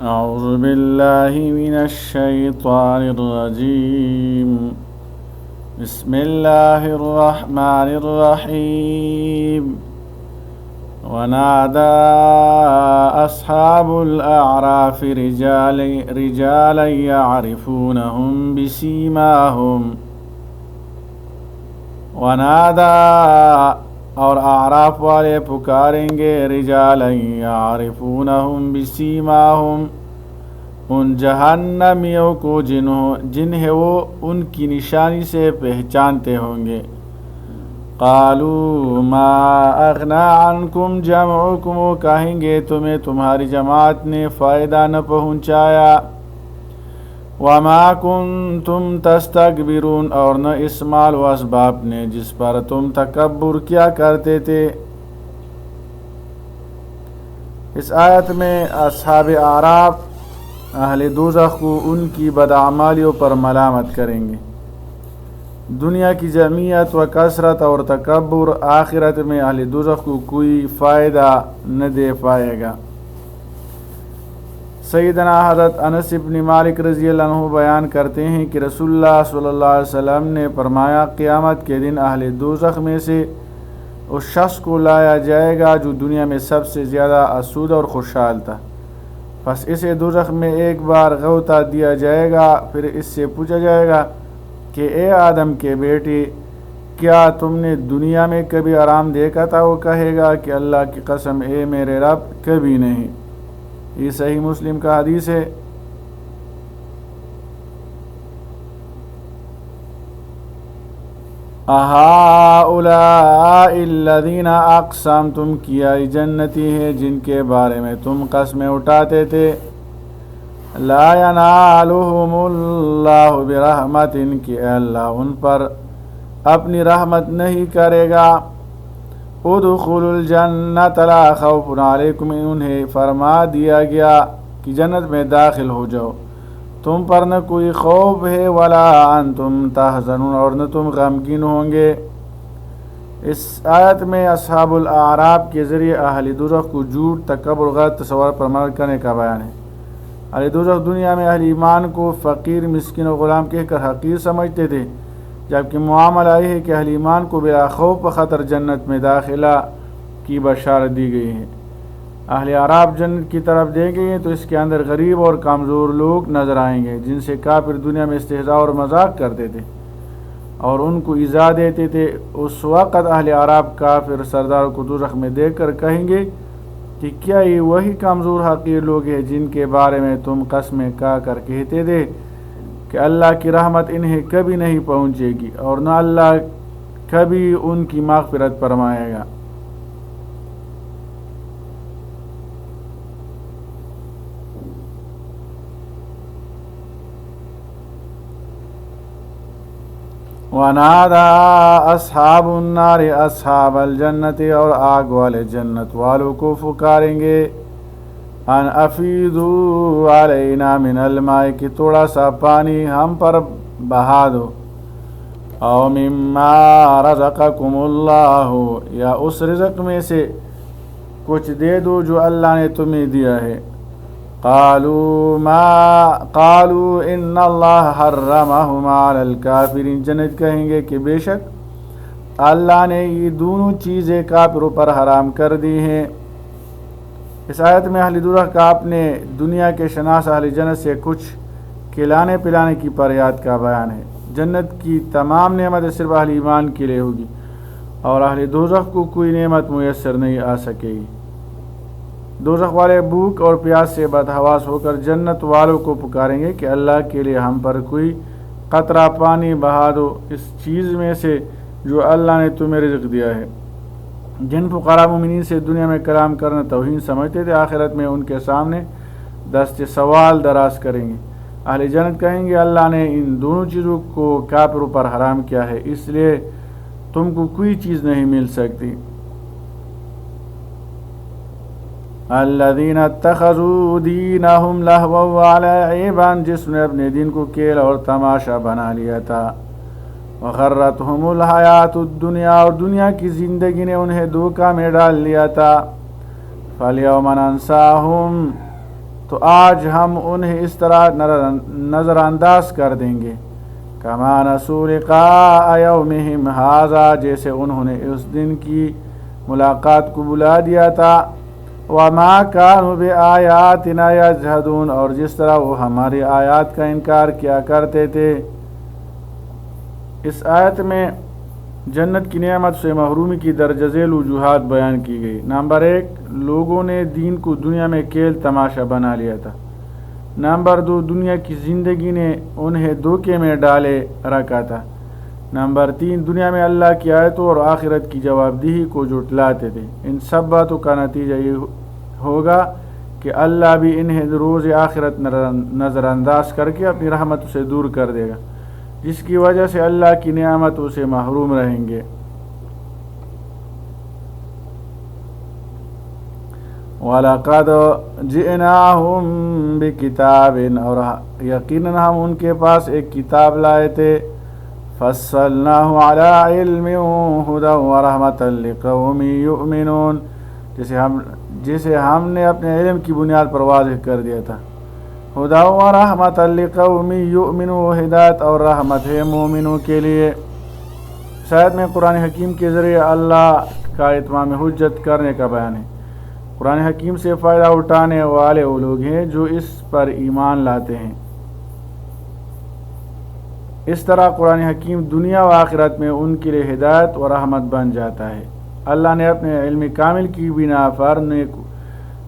أعوذ بالله من الشيطان الرجيم. بسم الله الرحمن الرحيم. ونادى أصحاب الأعراف رجالا يعرفونهم بسيماهم. ونادى اور اعراف والے پکاریں گے رجالا یعرفونہم بسیماہم، ان جہنمیوں کو جنہیں وہ ان کی نشانی سے پہچانتے ہوں گے۔ قالوا ما اغنی عنکم جمعکم، وہ کہیں گے تمہیں تمہاری جماعت نے فائدہ نہ پہنچایا۔ وما کنتم تستکبرون، اور نہ اس مال و اسباب نے جس پر تم تکبر کیا کرتے تھے۔ اس آیت میں اصحاب اعراف اہل دوزخ کو ان کی بدعمالیوں پر ملامت کریں گے۔ دنیا کی جمعیت و کثرت اور تکبر آخرت میں اہل دوزخ کو کوئی فائدہ نہ دے پائے گا۔ سیدنا حضرت انس بن مالک رضی اللہ عنہ بیان کرتے ہیں کہ رسول اللہ صلی اللہ علیہ وسلم نے فرمایا، قیامت کے دن اہل دوزخ میں سے اس شخص کو لایا جائے گا جو دنیا میں سب سے زیادہ آسودہ اور خوشحال تھا، پس اسے دوزخ میں ایک بار غوطہ دیا جائے گا، پھر اس سے پوچھا جائے گا کہ اے آدم کے بیٹے، کیا تم نے دنیا میں کبھی آرام دیکھا تھا؟ وہ کہے گا کہ اللہ کی قسم اے میرے رب، کبھی نہیں۔ یہ صحیح مسلم کا حدیث ہے۔ اہؤلاء الذین اقسمتم، کیا جنتی ہے جن کے بارے میں تم قسمیں اٹھاتے تھے، لا ینالہم اللہ برحمت، کہ اللہ ان پر اپنی رحمت نہیں کرے گا۔ ادخلوا الجنۃ لا خوف علیکم، انہیں فرما دیا گیا کہ جنت میں داخل ہو جاؤ، تم پر نہ کوئی خوف ہے، ولا انتم تحزنون، اور نہ تم غمگین ہوں گے۔ اس آیت میں اصحاب الاعراف کے ذریعے اہل دوزخ کو جھوٹ، تکبر، غلط تصور پر عمل کرنے کا بیان ہے۔ اہل دوزخ دنیا میں اہل ایمان کو فقیر، مسکین اور غلام کہہ کر حقیر سمجھتے تھے، جبکہ معاملہ یہ ہے کہ اہل ایمان کو بلا خوف و خطر جنت میں داخلہ کی بشارت دی گئی ہے۔ اہل اعراف جنت کی طرف دیکھیں گے تو اس کے اندر غریب اور کمزور لوگ نظر آئیں گے، جن سے کافر دنیا میں استہزاء اور مذاق کرتے تھے اور ان کو ایذا دیتے تھے۔ اس وقت اہل اعراف کافر سرداروں کو دوزخ میں دیکھ کر کہیں گے کہ کیا یہ وہی کمزور حقیر لوگ ہیں جن کے بارے میں تم قسمیں کھا کر کہتے تھے کہ اللہ کی رحمت انہیں کبھی نہیں پہنچے گی اور نہ اللہ کبھی ان کی مغفرت فرمائے گا۔ وَنَادَى أَصْحَابُ النَّارِ أَصْحَابَ الْجَنَّةِ، اور آگ والے جنت والوں کو پکاریں گے، ان افیضوا علینا من الماء، کہ تھوڑا سا پانی ہم پر بہا دو، او مما رزقکم اللہ، یا اس رزق میں سے کچھ دے دو جو اللہ نے تمہیں دیا ہے۔ قالوا ان اللہ حرمہما علی الکافرین، جنت کہیں گے کہ بے شک اللہ نے یہ دونوں چیزیں کافروں پر حرام کر دی ہیں۔ اس آیت میں اہل دوزخ کا اپنے دنیا کے شناس اہل جنت سے کچھ کھلانے پلانے کی فریاد کا بیان ہے۔ جنت کی تمام نعمتیں صرف اہل ایمان کے لیے ہوگی اور اہل دوزخ کو کوئی نعمت میسر نہیں آ سکے گی۔ دوزخ والے بھوک اور پیاس سے بدحواس ہو کر جنت والوں کو پکاریں گے کہ اللہ کے لیے ہم پر کوئی قطرہ پانی بہا دو اس چیز میں سے جو اللہ نے تمہیں رزق دیا ہے۔ جن فقراء مومنین سے دنیا میں کلام کرنا توہین سمجھتے تھے، آخرت میں ان کے سامنے دست سوال دراز کریں گے۔ اہل جنت کہیں گے اللہ نے ان دونوں چیزوں کو کافروں پر حرام کیا ہے، اس لیے تم کو کوئی چیز نہیں مل سکتی۔ الذین اتخذوا دینہم لہوا ولعبا، جس نے اپنے دین کو کھیل اور تماشا بنا لیا تھا، وغرتہم الحیات الدنیا، اور دنیا کی زندگی نے انہیں دھوکہ میں ڈال لیا تھا۔ فالیوم ننساہم، تو آج ہم انہیں اس طرح نظر انداز کر دیں گے کما نسوا لقاء یومہم ھذا، جیسے انہوں نے اس دن کی ملاقات کو بلا دیا تھا، وما كانوا بآیاتنا یجحدون، اور جس طرح وہ ہماری آیات کا انکار کیا کرتے تھے۔ اس آیت میں جنت کی نعمت سے محرومی کی درجہ ذیل وجوہات بیان کی گئی۔ نمبر 1، لوگوں نے دین کو دنیا میں کھیل تماشا بنا لیا تھا۔ نمبر 2، دنیا کی زندگی نے انہیں دھوکے میں ڈالے رکھا تھا۔ نمبر 3، دنیا میں اللہ کی آیتوں اور آخرت کی جواب دہی کو جھٹلاتے تھے۔ ان سب باتوں کا نتیجہ یہ ہوگا کہ اللہ بھی انہیں روز آخرت نظر انداز کر کے اپنی رحمت سے دور کر دے گا، جس کی وجہ سے اللہ کی نعمتوں سے محروم رہیں گے۔ وَلَقَدْ جِئْنَاهُمْ بِكِتَابٍ، اور یقیناً ہم ان کے پاس ایک کتاب لائے تھے، فَصَّلْنَاهُ عَلَىٰ عِلْمٍ هُدًى وَرَحْمَةً لِقَوْمٍ يُؤْمِنُونَ، جسے ہم نے اپنے علم کی بنیاد پر واضح کر دیا تھا۔ ہدیٰ و رحمۃ لقوم یؤمنون، ہدایت اور رحمت ہے مومنوں کے لیے۔ شاید میں قرآن حکیم کے ذریعے اللہ کا اتمام حجت کرنے کا بیان ہے۔ قرآن حکیم سے فائدہ اٹھانے والے وہ لوگ ہیں جو اس پر ایمان لاتے ہیں۔ اس طرح قرآن حکیم دنیا و آخرت میں ان کے لیے ہدایت و رحمت بن جاتا ہے۔ اللہ نے اپنے علم کامل کی بنا پر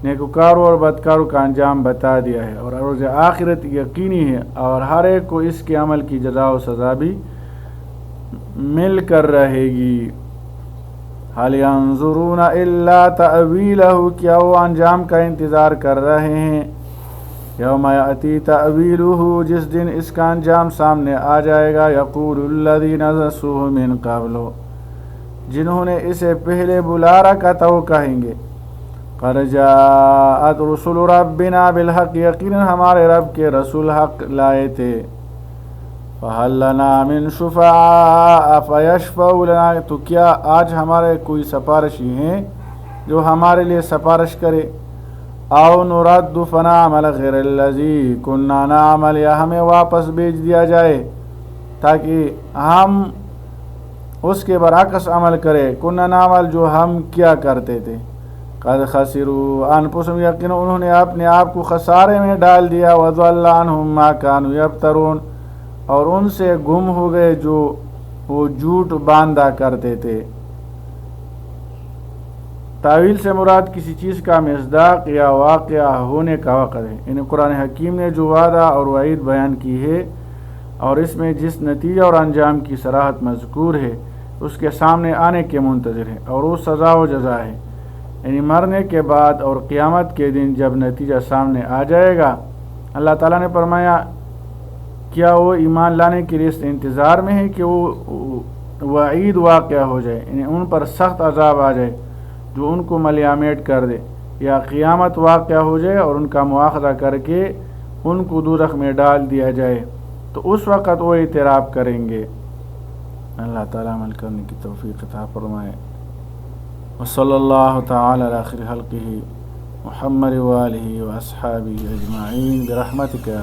نیکوکاروں اور بدکاروں کا انجام بتا دیا ہے، اور روز آخرت یقینی ہے، اور ہر ایک کو اس کے عمل کی جزا و سزا بھی مل کر رہے گی۔ هل ينظرون الا تأویلہ، کیا وہ انجام کا انتظار کر رہے ہیں؟ یوم یأتی تأویلہ، جس دن اس کا انجام سامنے آ جائے گا، یقول الذین نسوہ من قبل، جنہوں نے اسے پہلے بلا رکھا تھا وہ کہیں گے، قد جاءت رسل ربنا بالحق، یقیناً ہمارے رب کے رسول حق لائے تھے، فہل لنا من شفعاء فیشفعوا لنا، تو کیا آج ہمارے کوئی سفارشی ہیں جو ہمارے لیے سفارش کرے، او نرد فنعمل غیر الذی کنا نعمل، یا ہمیں واپس بھیج دیا جائے تاکہ ہم اس کے برعکس عمل کرے، کنا نعمل جو ہم کیا کرتے تھے، قد خسروا انفسهم، یقینا انہوں نے اپنے آپ کو خسارے میں ڈال دیا، وضل عنہم ما كانوا یفترون، اور ان سے گم ہو گئے جو وہ جھوٹ باندھا کرتے تھے۔ تعویل سے مراد کسی چیز کا مصداق یا واقعہ ہونے کا وقت ہے۔ انہیں قرآن حکیم نے جو وعدہ اور وعید بیان کی ہے اور اس میں جس نتیجہ اور انجام کی صراحت مذکور ہے اس کے سامنے آنے کے منتظر ہے، اور وہ سزا و جزا ہے، یعنی مرنے کے بعد اور قیامت کے دن جب نتیجہ سامنے آ جائے گا۔ اللہ تعالیٰ نے فرمایا، کیا وہ ایمان لانے کے لیے اس انتظار میں ہے کہ وہ وعید واقعہ ہو جائے، یعنی ان پر سخت عذاب آ جائے جو ان کو ملیامیٹ کر دے، یا قیامت واقعہ ہو جائے اور ان کا مواخذہ کر کے ان کو دوزخ میں ڈال دیا جائے، تو اس وقت وہ اعتراف کریں گے۔ اللہ تعالیٰ عمل کرنے کی توفیق عطا فرمائے۔ وصلی اللہ تعالی علی خیر خلقہ محمد وآلہ واصحابہ اجمعین برحمتک یا